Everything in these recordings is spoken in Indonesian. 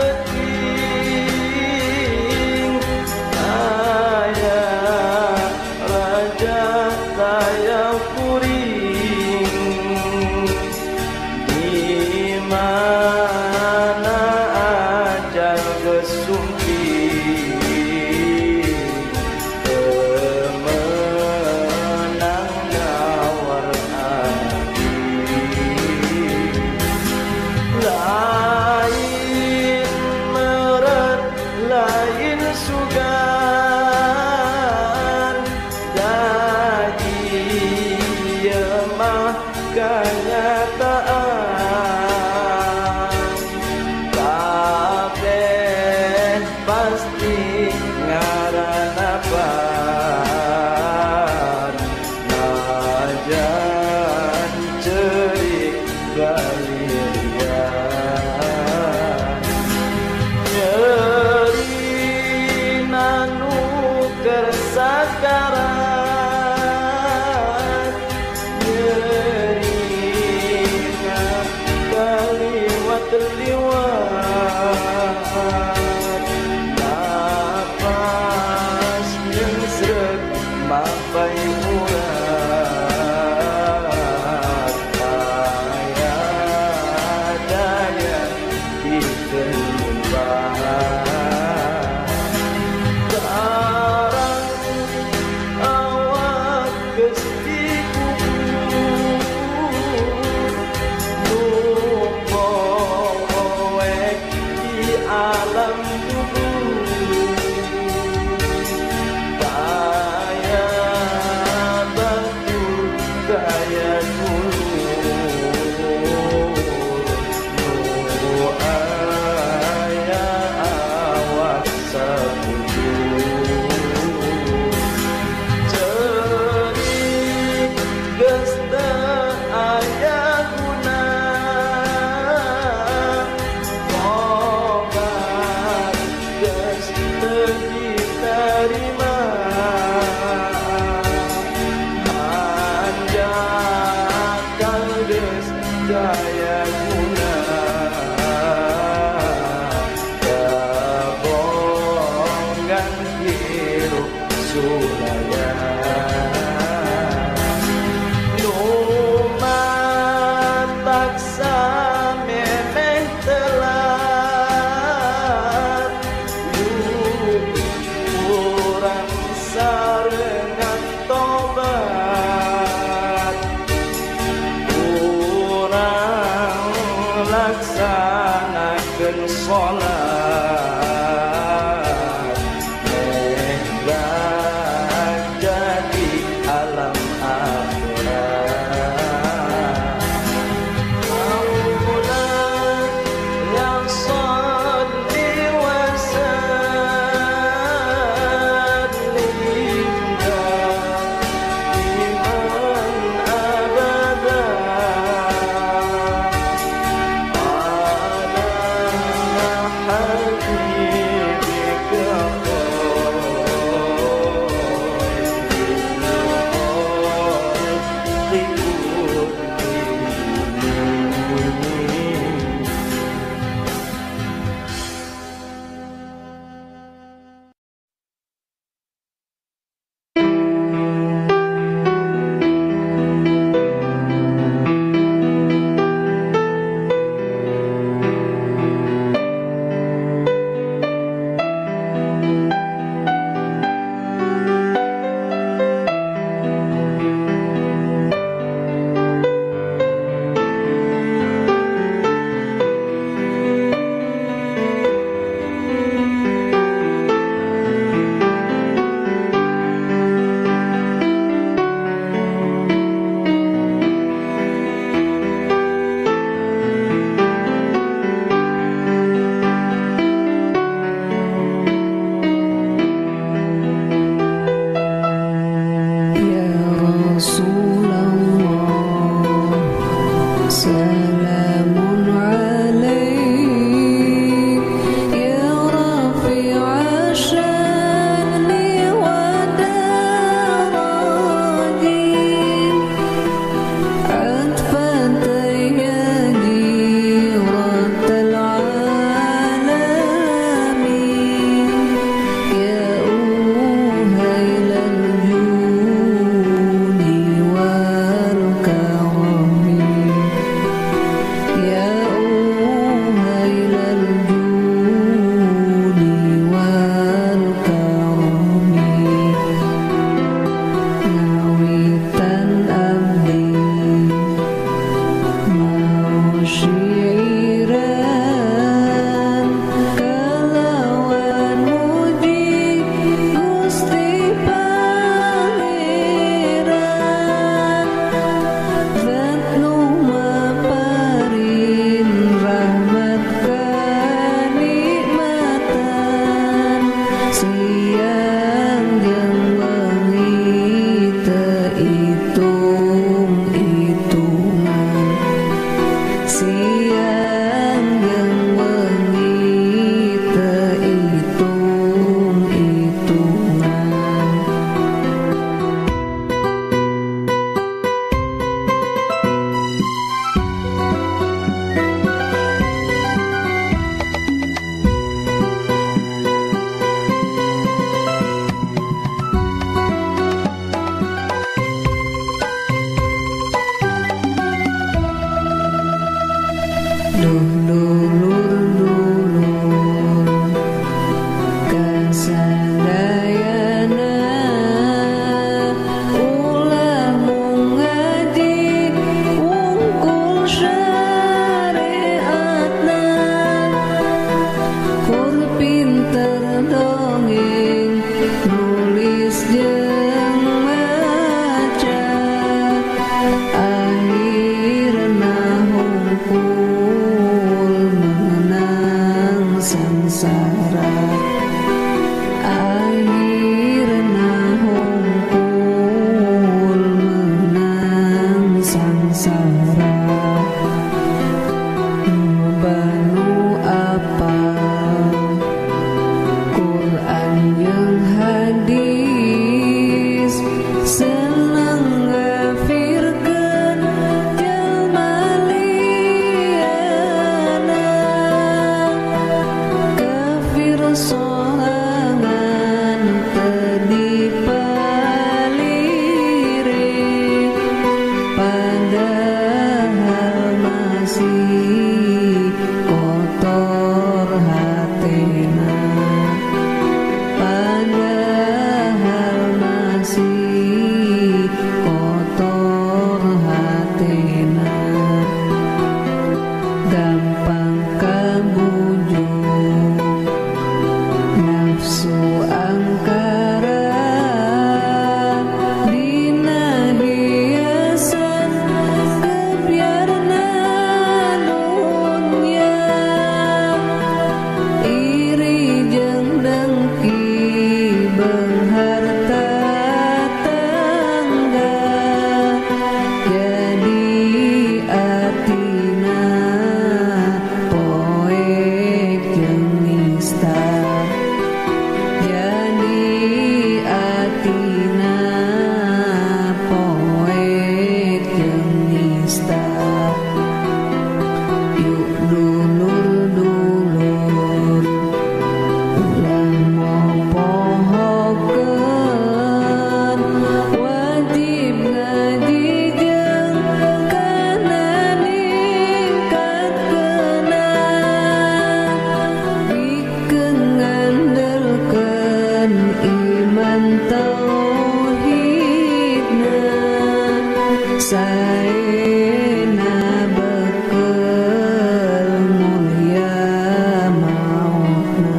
peting Daya raja daya puring di mana ajal kesumping pemenang nawar hati lain meret lain sugan dai mah kenyataan kabeh pasti ngaranapan najan cerik galirian nyeri nanu kersakaran nyeri kaliwat liwat napas yang srek mapai murat daya daya dikelumbang karang awak gestiku numpowek di alam kubur daya batu daya dulur nu aya awak sabujur cerik geus teu aya guna obat geus teu ditarima hanjakal geus daya guna kabonggan hirup sulayan numatak samemeh telat urang sarengan tobat urang laksanakeun sholat meh jadi alam akhirat Maulan yang sholli wa sallim daiman abadan ala sangsara akhirna hungkul menang sangsara banu apa Quran yang hadis senang ngafirkeun jelma liana kafir sorangan teu dipalire padahal masih kotor hatena padahal masih kotor hatena gampang kabujuk nafsu angkara dina hiasan kebiarna dunya iri jeung dengki berharta tangga jadi atina poek jeung nista jadi atina poek jeung nista yuk dulur-dulur ulah mopohokeun wajib ngaji jeung kana ningkatkeunna bikeun ngandelkeun iman tauhidna saena bekel mulia mautna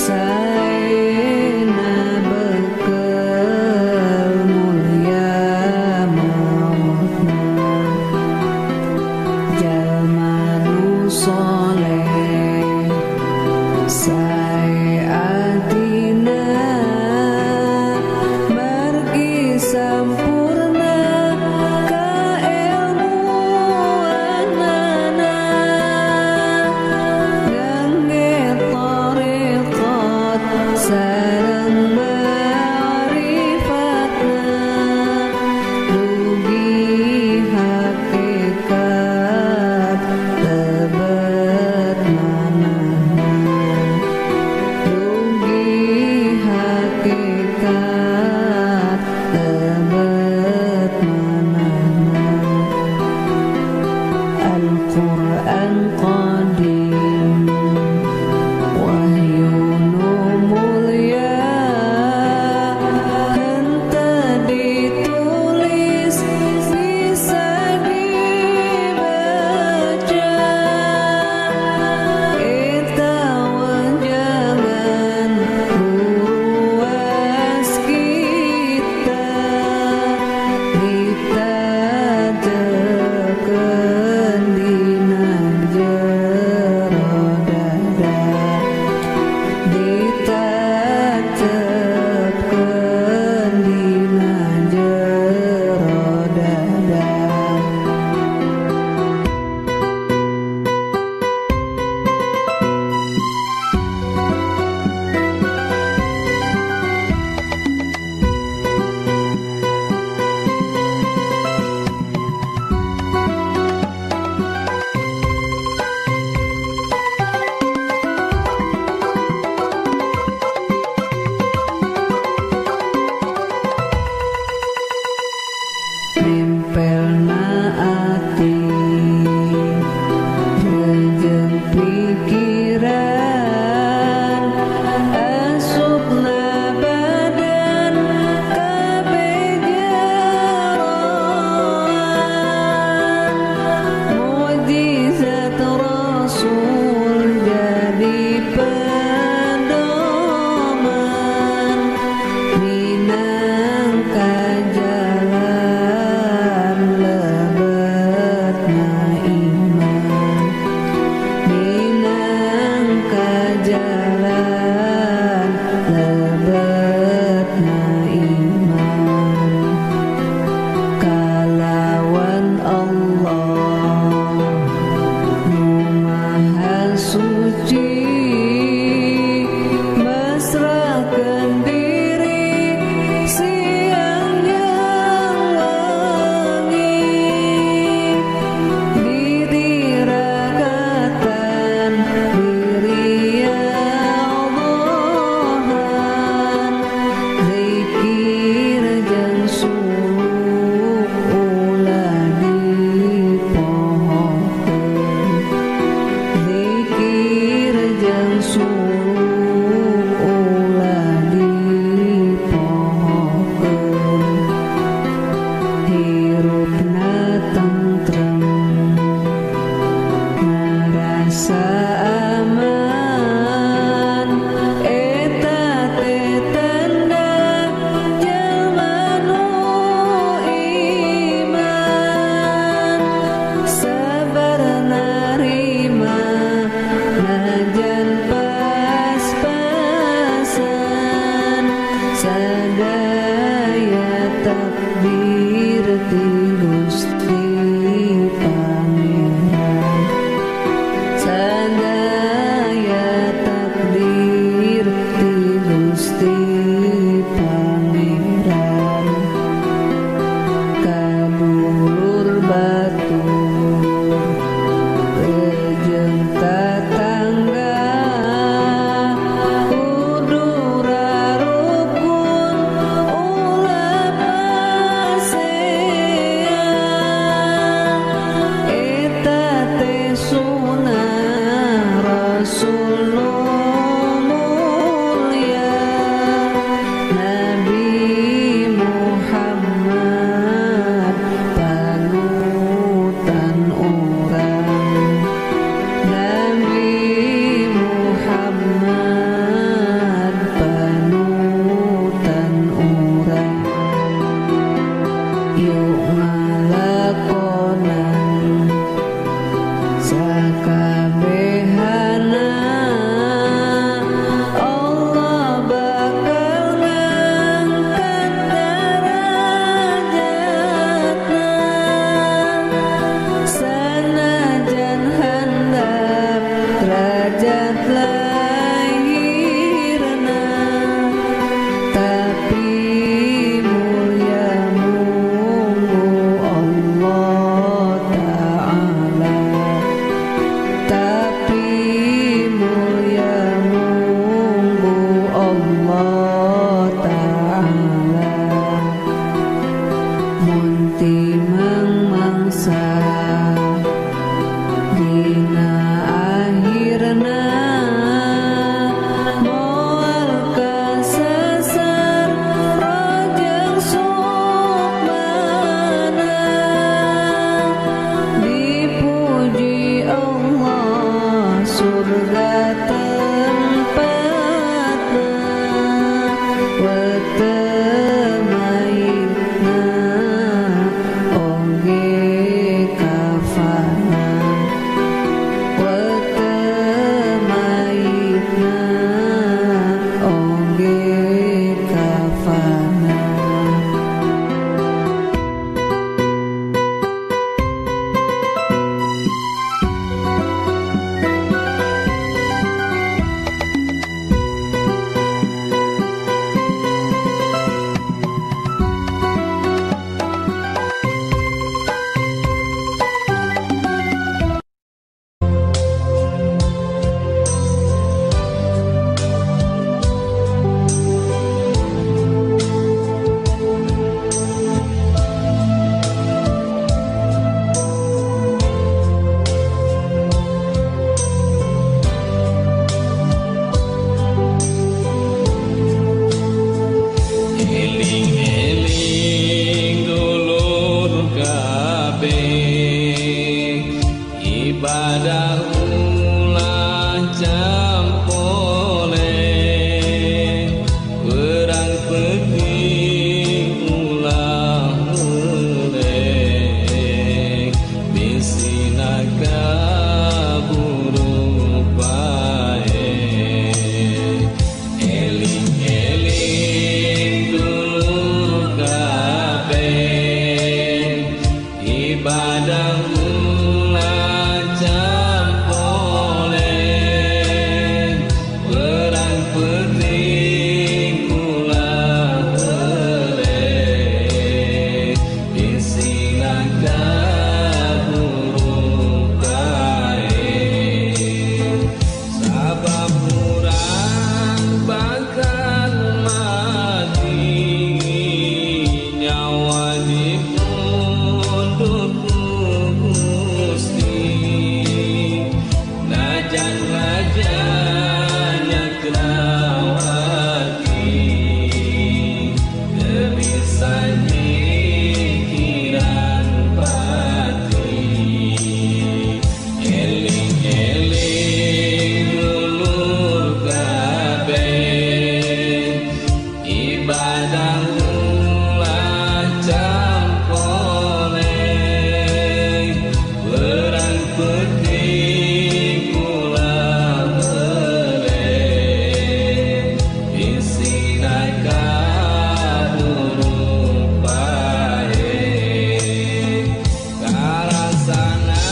saena bekel mulia mautna jalma nu soleh sae atina margi sampurna ka ilmuanana ngangge tarekat sareng ma'rifatna dugi hakikat tebet manahna dugi hakikat tebet manahna Al-Quran qadim wahyu nu mulia henteu ditulis bisa dibaca eta wanjangan guru waskita ditajekeun dina jero dada ditajekeun dina jero dada nempelna ati jeung pikiran asupna badan kabejaroan mujizat rasul jadi pedoman minangka jalan lebetna iman minangka suci, mesrakan diri siang yang wangi, ditirakakan diri ya Allahan, zikir jeung suluk ulah dipohokeun, zikir jeung suluk ulah dipohokeun, hirupna tentrem ngarasa aman, eta teh tanda jelema nu iman, sabar narima najan pas-pasan, sadaya takdir ti Gusti Pangeran, sadaya takdir ti Gusti Pangeran, kadulur batur jeung tatangga kudu rarukun ulah pasean, eta teh sunah Rasul nu mulia Nabi Muhammad panutan urang, Nabi Muhammad panutan urang, yuk ngalakonan sakabehana Allah bakal ngangkat derajatna, sanajan handap derajat lahirna, tapi mulia munggu Allah Ta'ala, tapi mulia munggu Allah Ta'ala, mun timang mangsa dina akhirna moal kasasar rajang sukmana, dipuji Allah surga tempatna, weteu maitna oge kafana, weteu maitna oge kafana. ibadah mulajam boleh wajah-wajahnya kelawati, bisa pikiran pati, eling-eling dulur kabeh, ibadah ulah campole, perang putih kula bele, isi nakaburu pae, karasana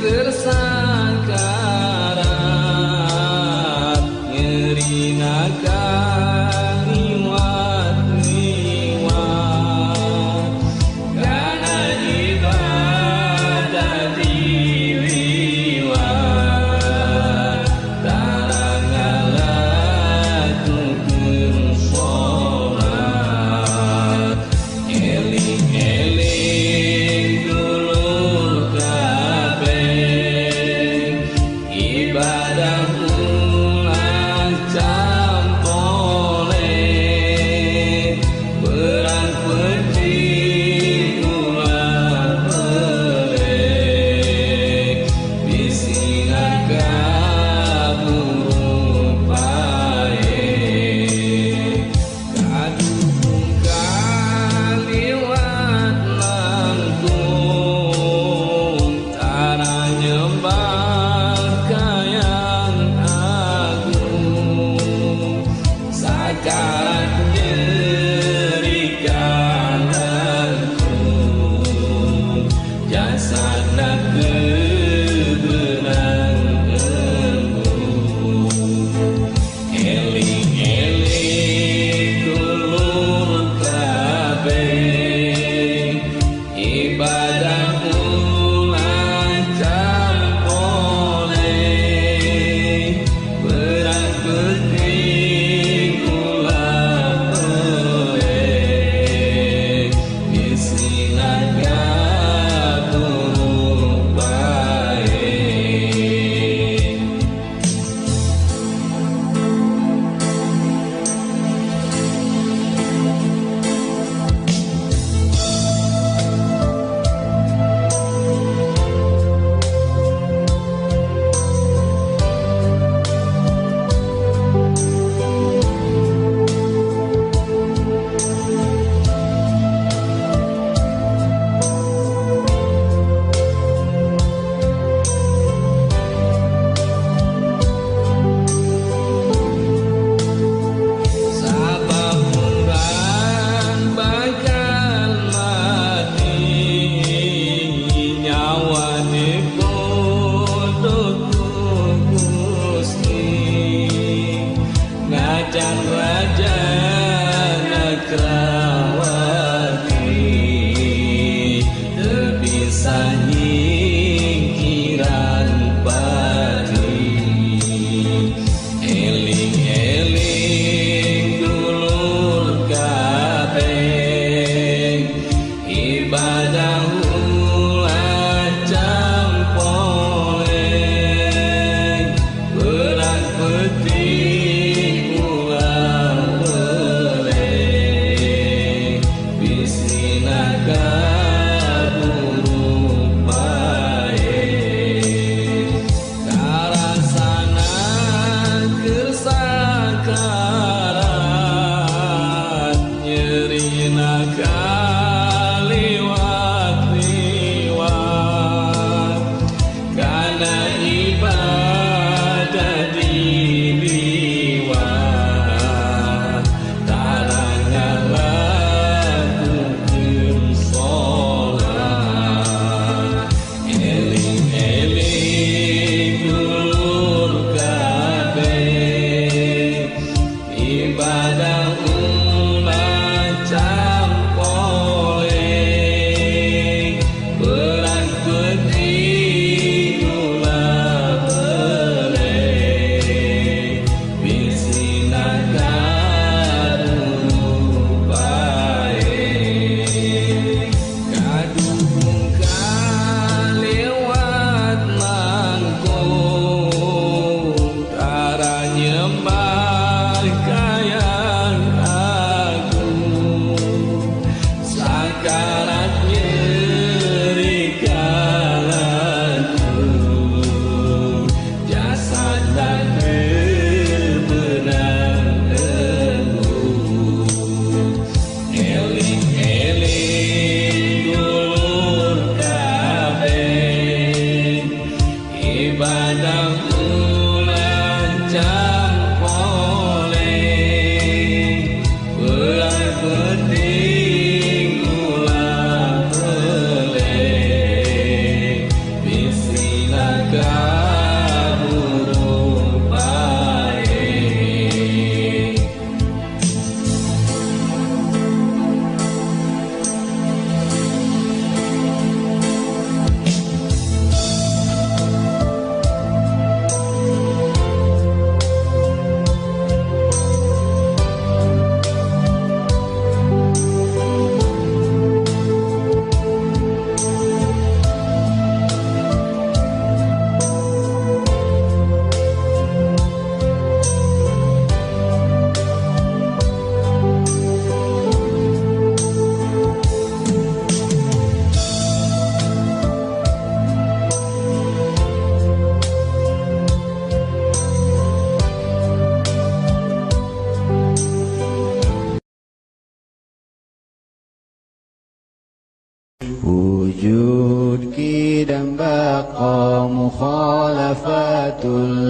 gersakarat, nyeri nakal liwat-liwat, karena ibadah diliwat, tarangalah tukur sholat, eling-eling dulur kabeh, ibadah ulah campole, perang putih ulah bele, bisi nakaburu pae, kadung kaliwat langkung, tanah nyembah kaya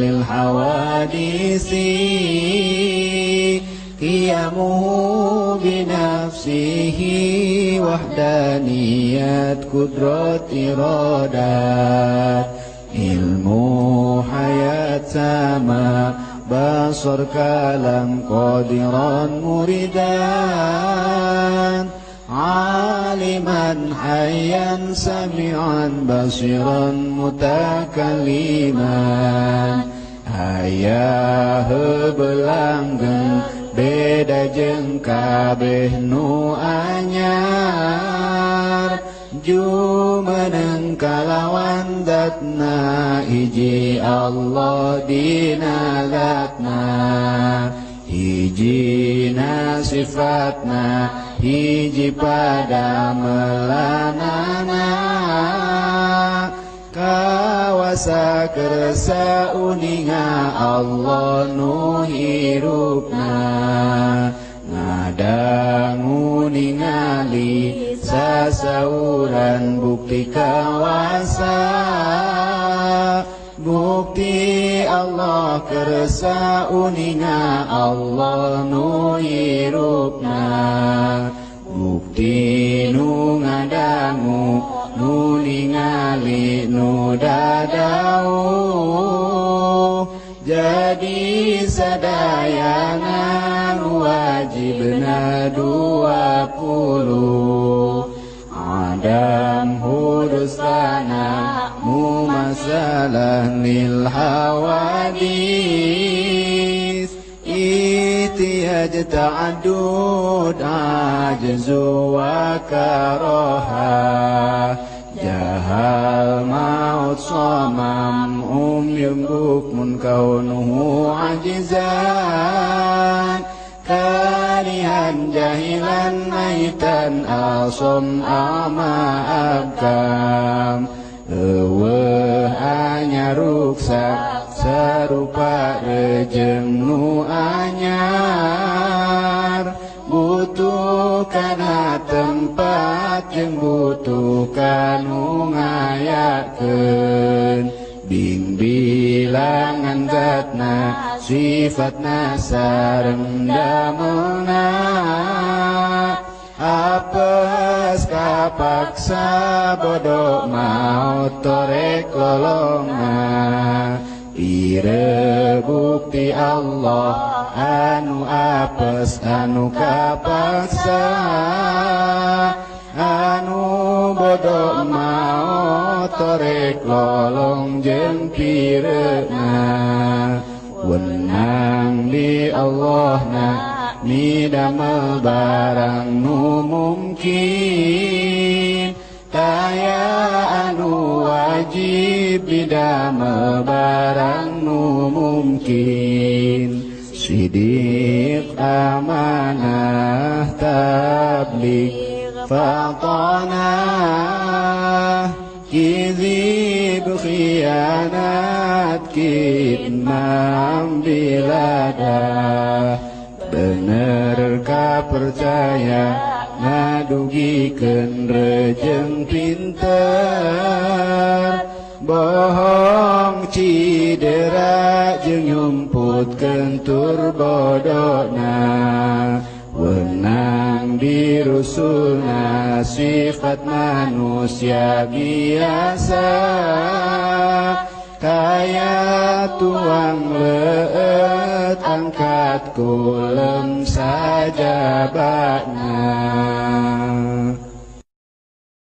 lil hawadisi qiyamuhu binafsihi wahdaniyat kudrat iradat ilmu hayat sama basar kalam qadiran muridan aliman hayyan sami'an basiran mutakalliman ayah belanggeng beda jeung kabeh nu anyar jumeneng kalawan datna hiji Allah dina zatna hijina sifatna hiji pada melanana kawasa kersa uninga Allah nu hirupna ngadangu ningali sasauran bukti kawasa bukti Allah kersa uninga Allah nu hirupna bukti nu ngadangu nu ningali nu dadau jadi sadayangan wajibna 20 Adam hudus lana mumasalah lil hawadis itiyaj ta'adud ajzu wa karaha jahal maut samam yembukmun kaunuhu ajizan karihan jahilan maitan asom ama abkam hanya ruksak serupa rejeng nu anyar butuh kana tempat jeung butuh kanu ngayakeun bing bilangan zatna sifatna sareng damelna apes kapaksa bodoh maut torek lolonga ire bukti Allah anu apes anu kapaksa anu bodoh maut torek lolong jeung pireuna wenang di Allahna midamel barang nu mungkin kaya anu wajib bidamel barang nu mungkin sidik amanah tabligh fatanah kizib khianat kitmam biladah bener kapercaya ngadugikeun rejeng pinter bohong cidera jeung nyumputkeun tur bodona wenang dirusulna sifat manusia biasa kaya tuang leut angkat kulem saja bakna